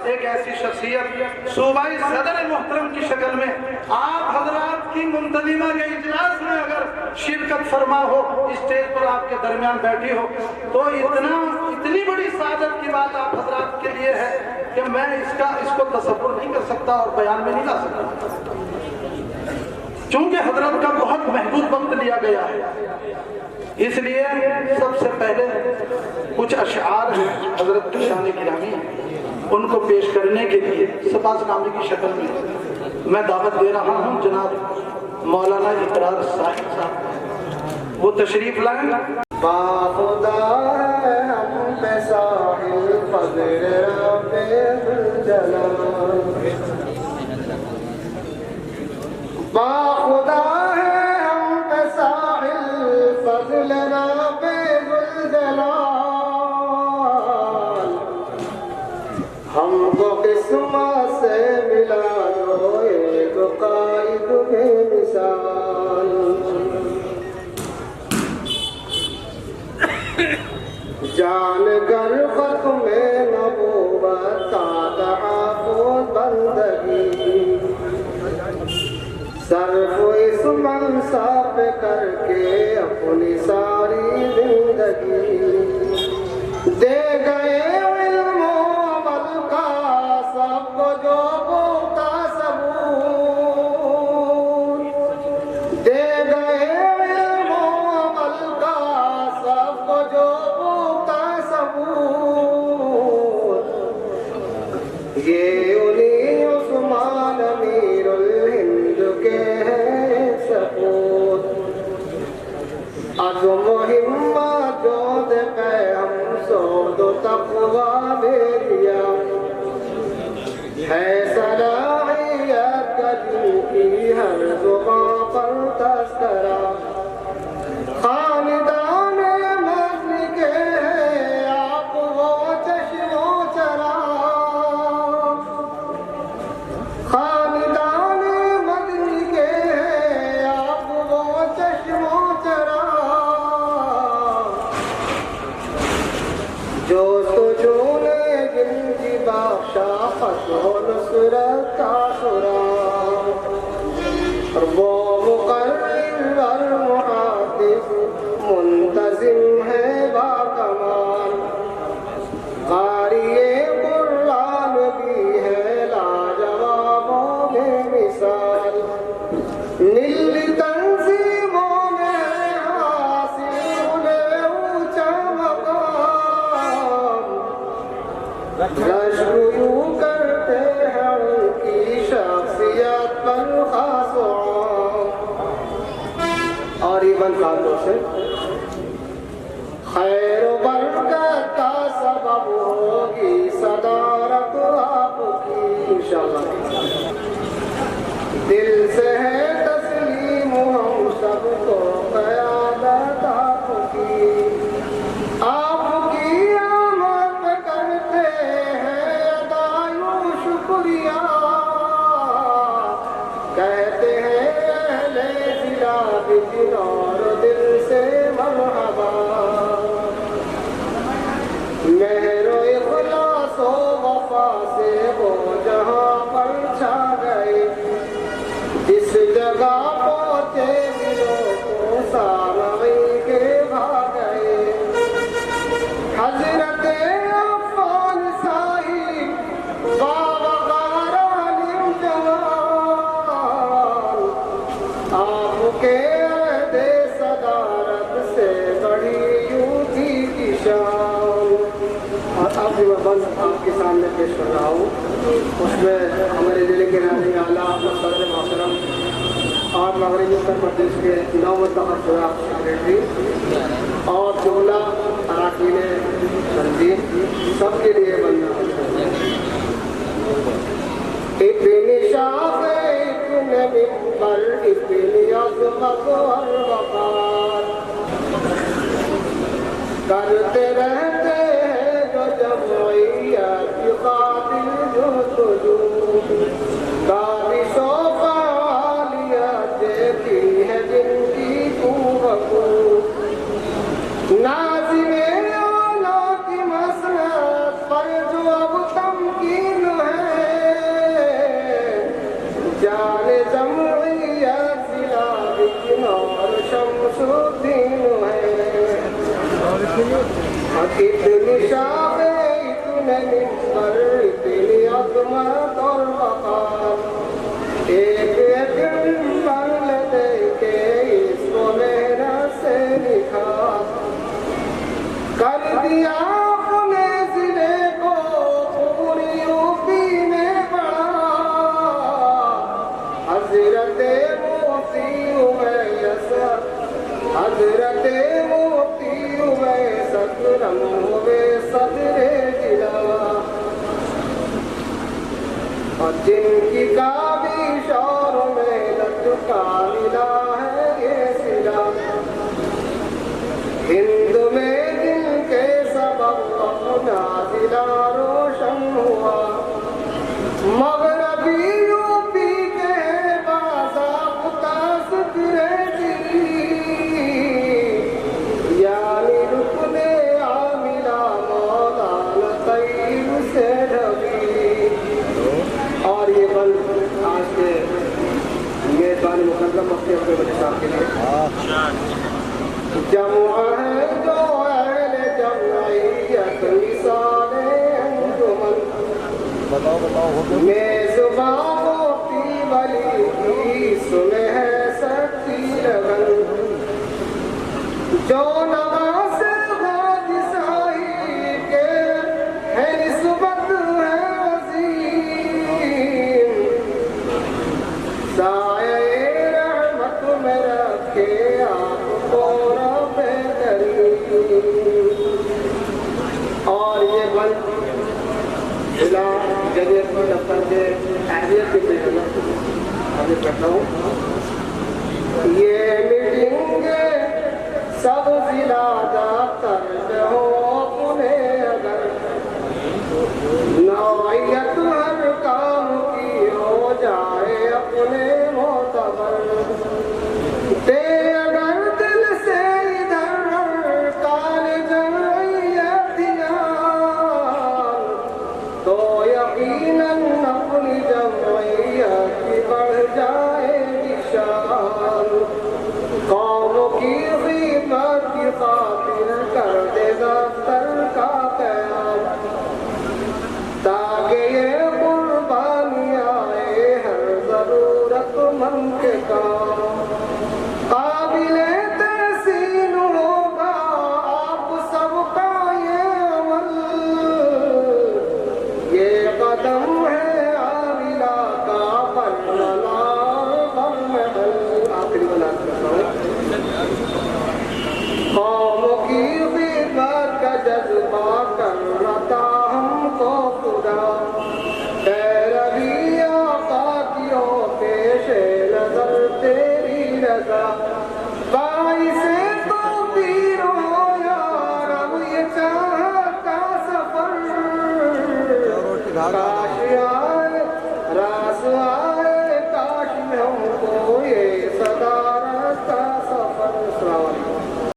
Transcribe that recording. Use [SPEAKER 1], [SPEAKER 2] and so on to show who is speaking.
[SPEAKER 1] ایک ایسی شخصیت صوبائی صدر محترم کی شکل میں آپ حضرات کی منتظمہ کے اجلاس میں اگر شرکت فرما ہو، اسٹیج پر آپ کے درمیان بیٹھی ہو، تو اتنی بڑی سعادت کی بات آپ حضرات کے لیے ہے کہ میں اس کو تصور نہیں کر سکتا اور بیان میں نہیں لا سکتا، چونکہ حضرت کا بہت محدود وقت لیا گیا ہے۔ اس لیے سب سے پہلے کچھ اشعار ہیں حضرت کی شان گرامی، ان کو پیش کرنے کے لیے سپاس نامے کی شکل میں دعوت دے رہا ہوں جناب مولانا اقرار صاحب صاحب، وہ تشریف لائیں۔
[SPEAKER 2] باخدا ہے ہم پہ ساحل فضل رب الجلال، باخدا ہے ہم پہ ساحل فضل رب الجلال، ہم کو قسمت سے ملا دو ایک قائد بے مثال، جان کر ختم نبوت تحفظ بندگی، صرف اس منصب پہ کر کے اپنی ساری زندگی، دے گئے علم و عمل کا سب کو جو پختہ ثبوت، دے گئے علم و عمل کا سب کو جو یہ انہی عثمان امیر الہند کے ہیں سپوت، عزم و ہمت جود پہ ہم سود و تقویٰ دے دیا، ہے صلاحیت کجی کی ہر زباں پر تذکرہ، خاندان مدنی کے ہیں آپ وہ چشم و چراغ، خاندان مدنی کے ہیں آپ وہ چشم و چراغ، جو سجونے جن کی بخشا فتح و نصرت کا سراغ، اور وہ مقرر اور محافظ منتظم ہے باکمال، قاری قرآن بھی ہے لاجواب و بے مثال، نیلی تنظیموں میں حاصل انہیں اونچا مقام، رشک یوں کرتے ہیں ان کی شخصیت پر خاص و عام، اور ایون خاتوں سے خیر و برکت کا سبب ہوگی صدارت آپ کی، انشاءاللہ دل سے ہے تسلیم ہم سب کو قیادت آپ کی، آپ کی آمد پہ کرتے ہیں ادا یوں شکریہ، کہتے ہیں اہل ضلع بجنور دل سے مرحبا، مہر و اخلاص و وفا سے وہ جہاں پر چھا گئے، جس جگہ پہنچے دلوں کو سامعین کے بھا گئے، حضرت عفان صاحب باوقار عالم جلال، آپ کے عہد صدارت سے بڑی یوں تھی کی شان، اور اب جو بند آپ کے سامنے پیش کر رہا ہوں اس میں ہمارے ضلع کے ناظرین اعلیٰ صدر محترم اور مغربی اتر پردیش کے 9 منتخب شدہ سیکریٹری اور جملہ اراکین تنظیم سب کے لیے بننا، اتنی شاخ اتنے ممبر اتنی عظمت اور وقار، کرتے رہتے ہیں جو جمعیت کی قاتل جو تجوم، کابش و فعالیت دیتی ہے جن کی قوت، ناظم اعلیٰ کی مسلط پر جو اب تمکین اتنی شان اتنے منبر اتنی عظمت اور وقار ایک ایک منزل دے کے اس کو محنت سے نکھار کر دیا اپنے ضلع کو پوری یوپی میں بڑا حضرت مفتی اویس حضرت مفتی اویس اکرم ہوئے صدر ضلع اور جن کی کابش اور محنت کا ملا ہے یہ صلہ ہند میں جن کے سبب اپنا ضلع روشن ہوا مغربی یوپی کے باضابطہ سکریٹری یعنی رکن عاملہ مولانا طیب سے ڈھبی اور یہ بند آج کے میزبان مقدم مفتی اپنے بچے صاحب کے لیے جمع ہے جو اہل جمعیت مثال انجمن میزباں مفتی ولی کی سنے ہے سچی لگن جو نواز غاز صاحب کے ہے نسبت ہے عظیم سایہ رحمت میں رکھے آپ کو رب کریم اور یہ بند ضلع جدید کی دفتر کے اہلیت کے پیش ابھی کرتا ہوں یہ میٹنگ سب ضلع دفتر میں ہو اپنے اگر نوعیت ہر کام کی ہو جائے اپنے معتبر تے اگر دل سے ادھر کال جمعیت دیا تو یقیناً اپنی جمعیت کی بڑھ جائے گی شان قوم کی خدمت کی خاطر کر دے دفتر کا قیام تاکہ یہ قربانی آئے ہر ضرورت مند کے کام قابل تحسین ہوگا آپ سب کا یہ عمل یہ قدم ہے عاملہ کا برملا برمحل آخری بلاد کرتا ہوں قوم کی خدمت کا جذبہ کرنا تھا ہم کو خدا پیروی آقا کی ہو پیش نظر تیری رضا باعث توفیر ہو یا رب یہ چاہتا سفر